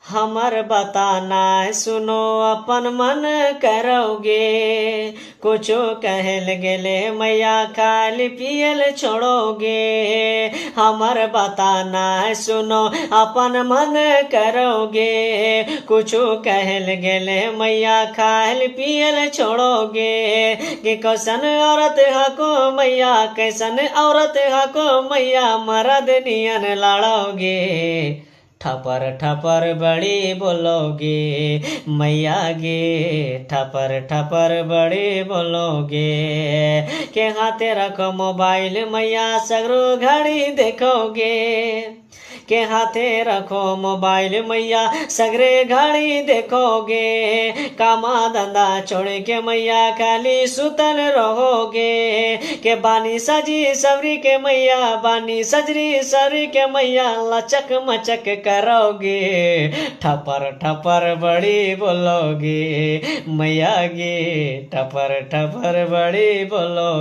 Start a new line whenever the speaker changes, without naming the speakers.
हमर बताना सुनो अपन मन करोगे। कुछो कहल गेले मैया खाली पियल छोड़ोगे। हमर बताना सुनो अपन मन करोगे। कुछो कहल गेले मैया खाली पियल छोड़ोगे। कि कैसन औरत हको मैया, कैसन औरत हको मैया, मर्द नियन लड़ोगे। ठपर ठपर बड़ी बोलोगे मैया गे, ठपर ठपर बड़ी बोलोगे। के हाथे रखो मोबाइल मैया, सगरो घड़ी देखोगे। के हाथे रखो मोबाइल मैया, सगरे घड़ी देखोगे। कामा धंधा छोड़ के मैया खाली सुतल रहोगे। के बानी सजी सवरी के मैया, बानी सजरी सवरी के मैया, लचक मचक करोगे। ठपर ठपर बड़ी बोलोगे मैया गे, ठपर ठपर बड़ी बोलोगे।